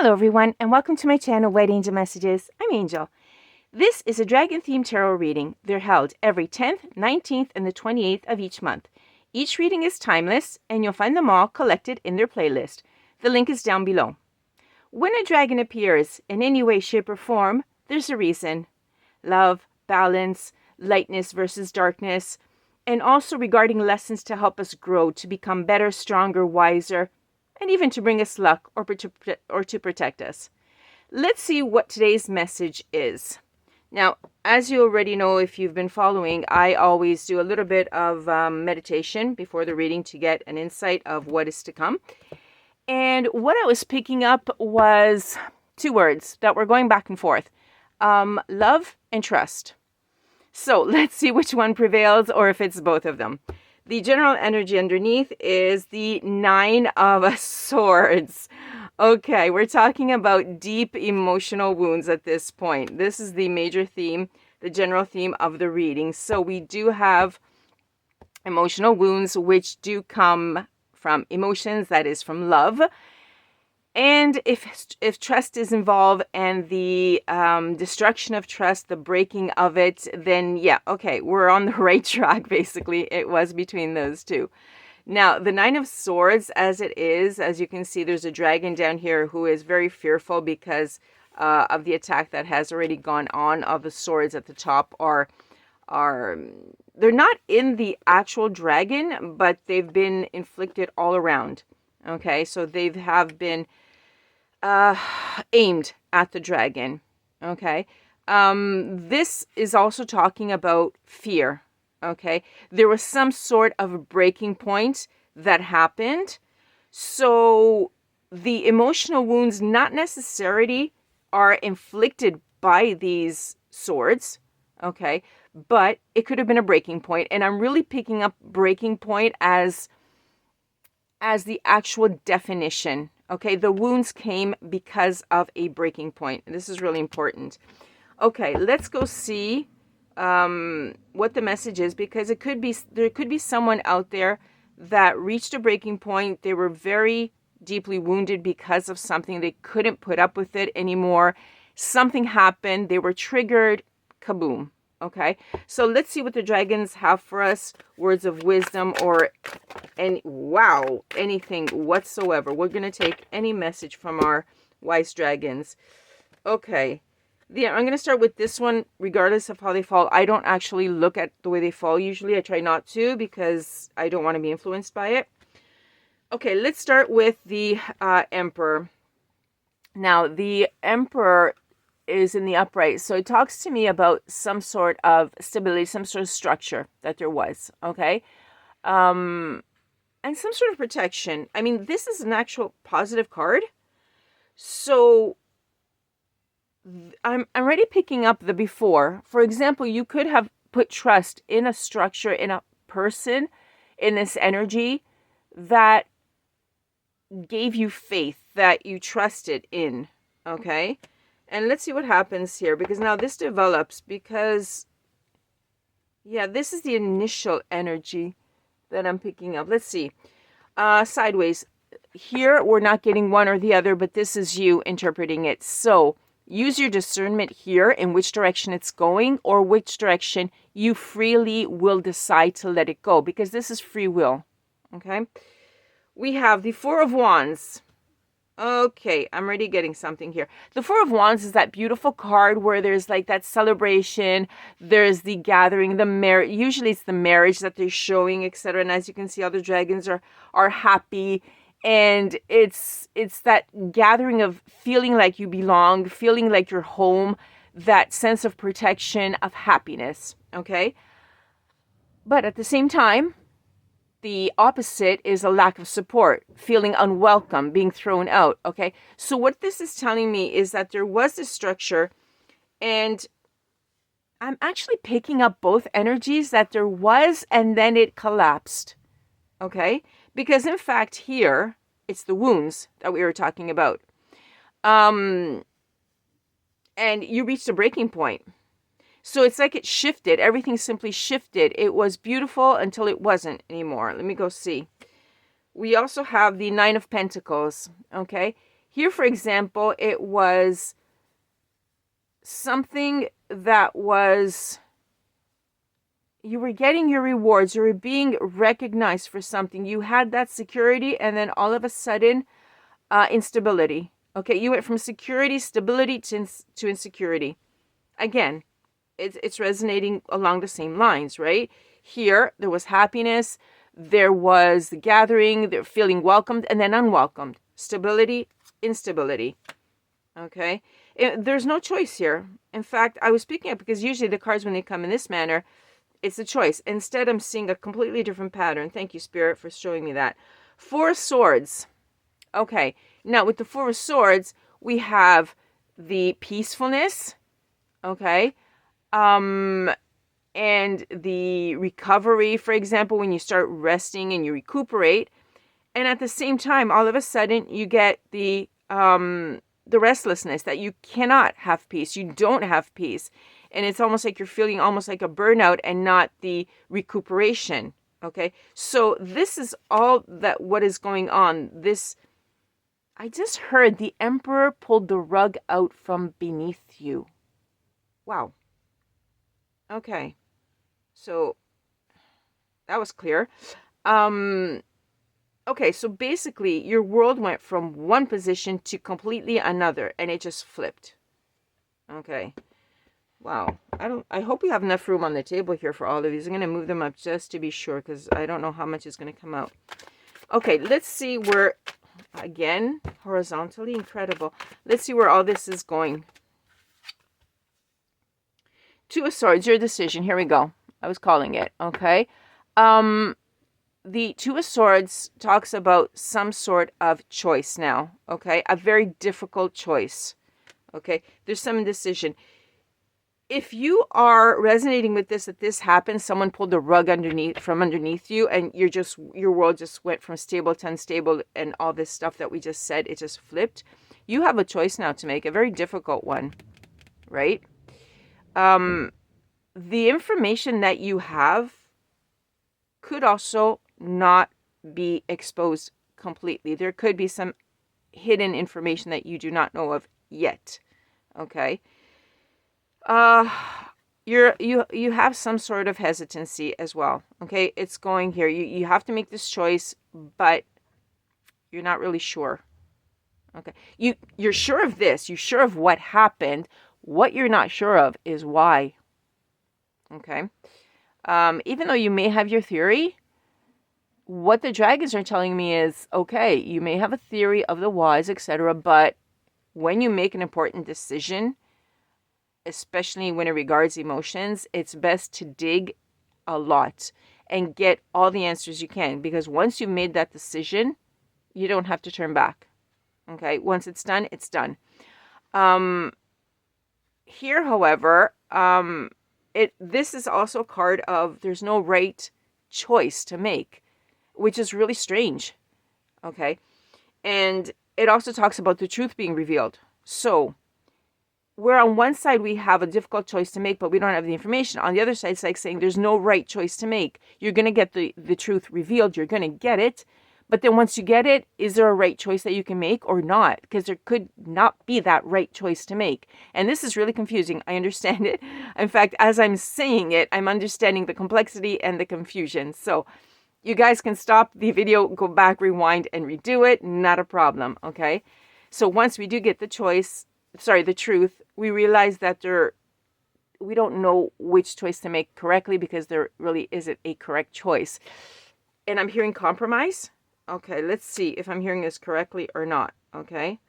Hello everyone, and welcome to my channel, White Angel Messages. I'm Angel. This is a dragon-themed tarot reading. They're held every 10th, 19th, and the 28th of each month. Each reading is timeless, and you'll find them all collected in their playlist. The link is down below. When a dragon appears in any way, shape, or form, there's a reason. Love, balance, lightness versus darkness, and also regarding lessons to help us grow, to become better, stronger, wiser, and even to bring us luck or to protect us. Let's see what today's message is. Now, as you already know, if you've been following, I always do a little bit of meditation before the reading to get an insight of what is to come. And what I was picking up was two words that were going back and forth. Love and trust. So let's see which one prevails or if it's both of them. The general energy underneath is the 9 of Swords. Okay, we're talking about deep emotional wounds at this point. This is the major theme, the general theme of the reading. So we do have emotional wounds which do come from emotions, that is from love. And if trust is involved and the destruction of trust, the breaking of it, then yeah, okay, we're on the right track, basically. It was between those two. Now, the 9 of Swords, as it is, as you can see, there's a dragon down here who is very fearful because of the attack that has already gone on. Of the swords at the top are they're not in the actual dragon, but they've been inflicted all around. Okay, so they have been aimed at the dragon. Okay, this is also talking about fear. Okay, there was some sort of breaking point that happened. So the emotional wounds not necessarily are inflicted by these swords. Okay, but it could have been a breaking point, and I'm really picking up breaking point as the actual definition. Okay, the wounds came because of a breaking point. This is really important. Okay, let's go see what the message is, because there could be someone out there that reached a breaking point. They were very deeply wounded because of something. They couldn't put up with it anymore. Something happened. They were triggered. Kaboom. Okay, so let's see what the dragons have for us. Words of wisdom or anything whatsoever. We're going to take any message from our wise dragons. Okay, yeah, I'm going to start with this one, regardless of how they fall. I don't actually look at the way they fall usually. I try not to because I don't want to be influenced by it. Okay, let's start with the Emperor. Now, the Emperor is in the upright, so it talks to me about some sort of stability, some sort of structure that there was. Okay, and some sort of protection. I mean, this is an actual positive card, so I'm already picking up the before. For example, you could have put trust in a structure, in a person, in this energy that gave you faith, that you trusted in. Okay, and let's see what happens here, because now this develops, because yeah, this is the initial energy that I'm picking up. Let's see. Sideways. Here, we're not getting one or the other, but this is you interpreting it. So use your discernment here in which direction it's going, or which direction you freely will decide to let it go, because this is free will. Okay. We have the 4 of Wands. Okay, I'm already getting something here. The 4 of Wands is that beautiful card where there's like that celebration, there's the gathering, the marriage. Usually it's the marriage that they're showing, etc. And as you can see, other dragons are happy, and it's that gathering of feeling like you belong, feeling like you're home, that sense of protection, of happiness. Okay, but at the same time, the opposite is a lack of support, feeling unwelcome, being thrown out. Okay, so what this is telling me is that there was this structure, and I'm actually picking up both energies, that there was and then it collapsed. Okay, because in fact here it's the wounds that we were talking about, and you reached a breaking point. So it's like it shifted. Everything simply shifted. It was beautiful until it wasn't anymore. Let me go see. We also have the 9 of Pentacles. Okay. Here, for example, it was something that was, you were getting your rewards, you were being recognized for something. You had that security, and then all of a sudden, instability. Okay, you went from security, stability to insecurity. Again, it's resonating along the same lines, right? Here, there was happiness, there was the gathering, they're feeling welcomed, and then unwelcomed. Stability, instability. Okay, there's no choice here. In fact, I was speaking up because usually the cards, when they come in this manner, it's a choice. Instead, I'm seeing a completely different pattern. Thank you, Spirit, for showing me that. Four of Swords. Okay, now with the Four of Swords, we have the peacefulness, okay, and the recovery, for example, when you start resting and you recuperate, and at the same time, all of a sudden, you get the restlessness, that you cannot have peace. You don't have peace. And it's almost like you're feeling almost like a burnout and not the recuperation. Okay. So this is all that what is going on. I just heard the Emperor pulled the rug out from beneath you. Wow. Okay. So that was clear. Okay, so basically your world went from one position to completely another, and it just flipped. Okay. Wow. I hope we have enough room on the table here for all of these. I'm going to move them up just to be sure, because I don't know how much is going to come out. Okay, let's see where, again, horizontally, incredible. Let's see where all this is going. Two of Swords, your decision. Here we go. I was calling it, okay? The Two of Swords talks about some sort of choice now, okay? A very difficult choice, okay? There's some indecision. If you are resonating with this, that this happened, someone pulled the rug from underneath you, and your world just went from stable to unstable, and all this stuff that we just said, it just flipped. You have a choice now to make, a very difficult one, right? The information that you have could also not be exposed completely. There could be some hidden information that you do not know of yet. Okay. You have some sort of hesitancy as well. Okay, it's going here. You have to make this choice, but you're not really sure. Okay. You're sure of this. You're sure of what happened. What you're not sure of is why. Okay. Even though you may have your theory, what the dragons are telling me is, okay, you may have a theory of the whys, etc., but when you make an important decision, especially when it regards emotions, it's best to dig a lot and get all the answers you can, because once you've made that decision, you don't have to turn back. Okay, once it's done, it's done. Here, however, this is also a card of there's no right choice to make, which is really strange. Okay, and it also talks about the truth being revealed. So where on one side we have a difficult choice to make, but we don't have the information. On the other side, it's like saying there's no right choice to make. You're going to get the truth revealed. You're going to get it. But then once you get it, is there a right choice that you can make or not? Because there could not be that right choice to make. And this is really confusing. I understand it. In fact, as I'm saying it, I'm understanding the complexity and the confusion. So you guys can stop the video, go back, rewind, and redo it. Not a problem, okay? So once we do get the truth, we realize that we don't know which choice to make correctly, because there really isn't a correct choice. And I'm hearing compromise. Okay, let's see if I'm hearing this correctly or not, okay?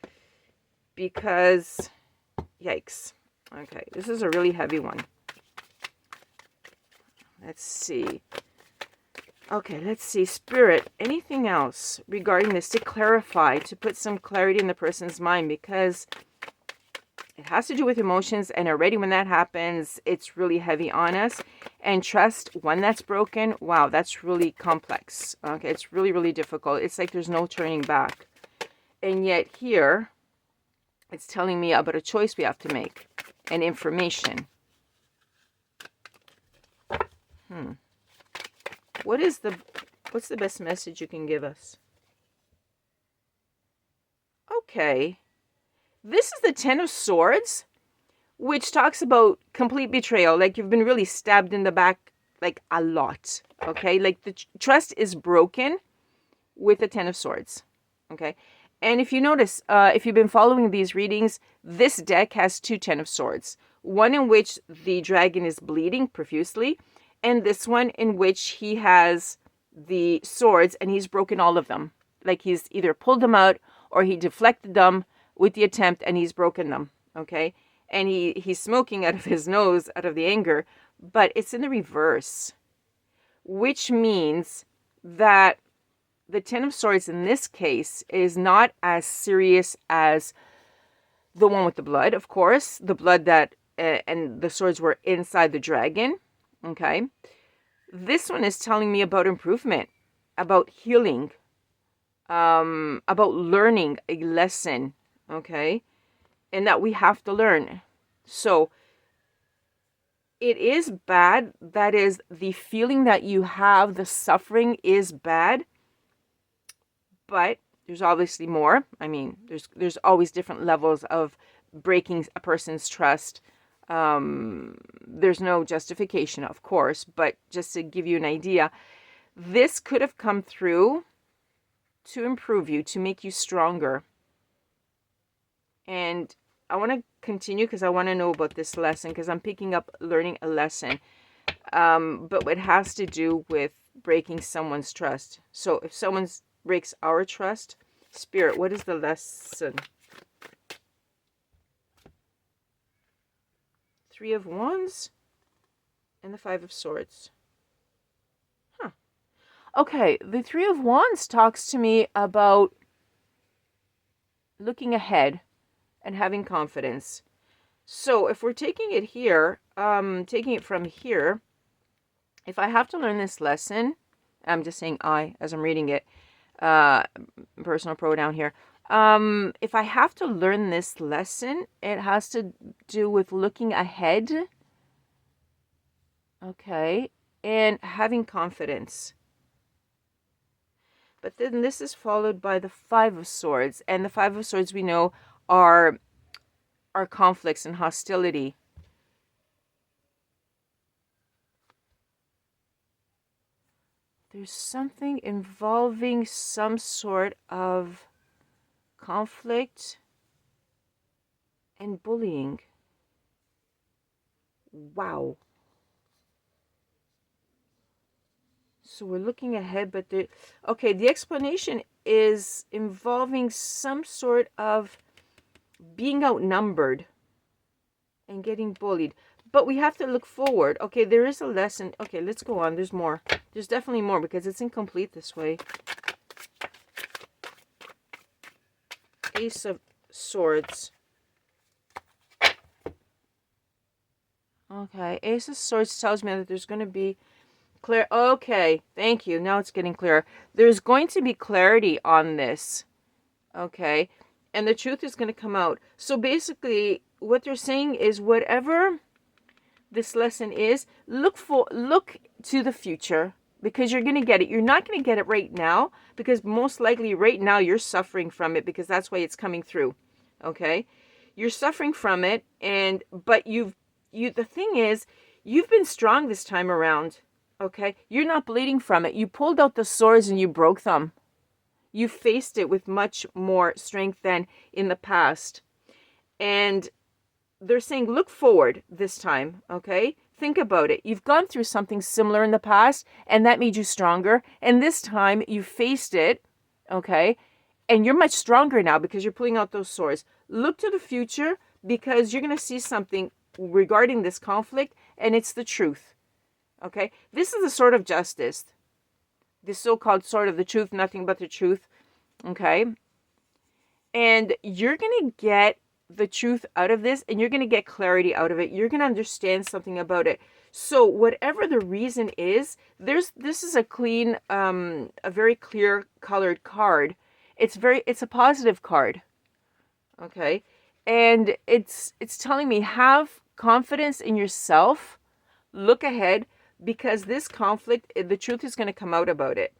Because, yikes. Okay, this is a really heavy one. Let's see. Okay, let's see. Spirit, anything else regarding this to clarify, to put some clarity in the person's mind, because it has to do with emotions, and already when that happens, it's really heavy on us. And trust, when that's broken, wow, that's really complex. Okay, it's really, really difficult. It's like there's no turning back. And yet here, it's telling me about a choice we have to make and information. What's the best message you can give us? Okay. This is the Ten of Swords, which talks about complete betrayal. Like you've been really stabbed in the back, like a lot. Okay. Like the trust is broken with the Ten of Swords. Okay. And if you notice, if you've been following these readings, this deck has two Ten of Swords. One in which the dragon is bleeding profusely, and this one in which he has the swords and he's broken all of them. Like he's either pulled them out or he deflected them with the attempt and he's broken them. Okay. And he's smoking out of his nose out of the anger, but it's in the reverse, which means that the Ten of Swords in this case is not as serious as the one with the blood, of course, the blood that, and the swords were inside the dragon, okay? This one is telling me about improvement, about healing, about learning a lesson, okay? And that we have to learn. So it is bad. That is, the feeling that you have, the suffering is bad. But there's obviously more. I mean, there's always different levels of breaking a person's trust. There's no justification, of course, but just to give you an idea, this could have come through to improve you, to make you stronger. And I want to continue because I want to know about this lesson, because I'm picking up learning a lesson. But it has to do with breaking someone's trust. So if someone breaks our trust, Spirit, what is the lesson? Three of Wands and the Five of Swords. Okay, the Three of Wands talks to me about looking ahead and having confidence. So if we're taking it here, taking it from here, if I have to learn this lesson, I'm just saying I, as I'm reading it, personal pronoun here. If I have to learn this lesson, it has to do with looking ahead. Okay. And having confidence. But then this is followed by the Five of Swords. And the Five of Swords, we know, are conflicts and hostility. There's something involving some sort of conflict and bullying. Wow. So we're looking ahead, but the explanation is involving some sort of being outnumbered and getting bullied. But we have to look forward. Okay, there is a lesson. Okay, let's go on. There's more. There's definitely more because it's incomplete this way. Ace of Swords. Okay, Ace of Swords tells me that there's going to be clear. Okay, thank you. Now it's getting clearer. There's going to be clarity on this. Okay, and the truth is going to come out. So basically, what they're saying is whatever this lesson is, look to the future, because you're going to get it. You're not going to get it right now, because most likely right now you're suffering from it, because that's why it's coming through. Okay, you're suffering from it, but the thing is, you've been strong this time around. Okay, you're not bleeding from it. You pulled out the swords and you broke them. You faced it with much more strength than in the past. And they're saying, look forward this time, okay? Think about it. You've gone through something similar in the past, and that made you stronger. And this time, you faced it, okay? And you're much stronger now because you're pulling out those swords. Look to the future, because you're going to see something regarding this conflict, and it's the truth, okay? This is the sword of justice. This so-called sword of the truth, nothing but the truth, okay? And you're going to get the truth out of this, and you're going to get clarity out of it. You're going to understand something about it. So whatever the reason is, this is a clean, a very clear colored card. It's a positive card. Okay. And it's telling me, have confidence in yourself, look ahead, because this conflict, the truth is going to come out about it.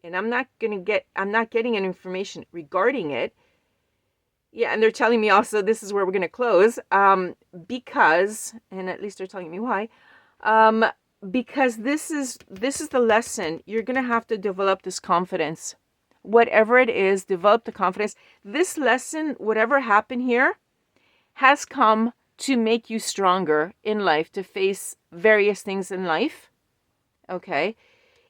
and I'm not getting any information regarding it. Yeah, and they're telling me also this is where we're going to close, because, and at least they're telling me why, because this is the lesson. You're going to have to develop this confidence. Whatever it is, develop the confidence. This lesson, whatever happened here, has come to make you stronger in life, to face various things in life. Okay?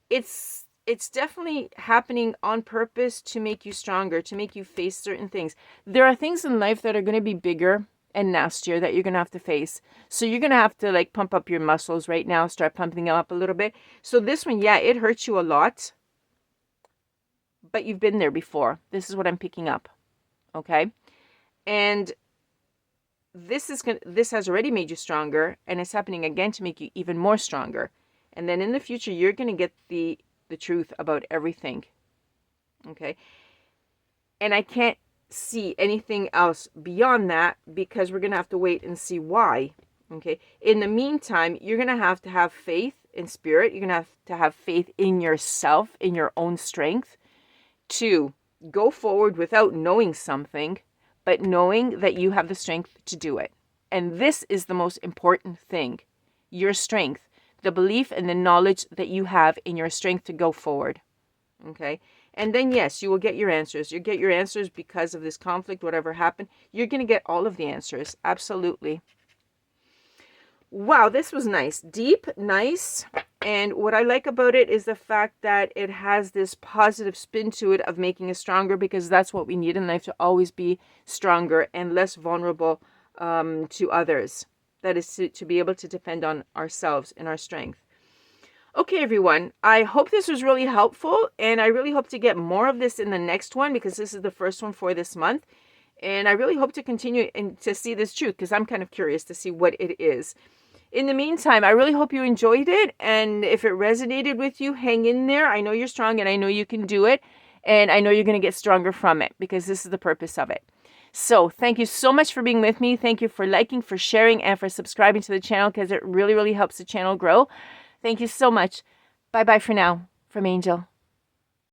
It's definitely happening on purpose to make you stronger, to make you face certain things. There are things in life that are going to be bigger and nastier that you're going to have to face. So you're going to have to like pump up your muscles right now, start pumping them up a little bit. So this one, yeah, it hurts you a lot, but you've been there before. This is what I'm picking up. Okay? And this has already made you stronger, and it's happening again to make you even more stronger. And then in the future, you're going to get the truth about everything. Okay? And I can't see anything else beyond that, because we're going to have to wait and see why. Okay? In the meantime, you're going to have faith in spirit. You're going to have faith in yourself, in your own strength, to go forward without knowing something, but knowing that you have the strength to do it. And this is the most important thing. Your strength. The belief and the knowledge that you have in your strength to go forward. Okay? And then, yes, you will get your answers. You get your answers because of this conflict, whatever happened. You're going to get all of the answers. Absolutely. Wow, this was nice. Deep, nice. And what I like about it is the fact that it has this positive spin to it of making us stronger, because that's what we need in life, to always be stronger and less vulnerable to others. That is to be able to depend on ourselves and our strength. Okay, everyone. I hope this was really helpful, and I really hope to get more of this in the next one, because this is the first one for this month. And I really hope to continue and to see this truth, because I'm kind of curious to see what it is. In the meantime, I really hope you enjoyed it, and if it resonated with you, hang in there. I know you're strong, and I know you can do it, and I know you're going to get stronger from it, because this is the purpose of it. So thank you so much for being with me. Thank you for liking, for sharing, and for subscribing to the channel, because it really, really helps the channel grow. Thank you so much. Bye-bye for now. From Angel.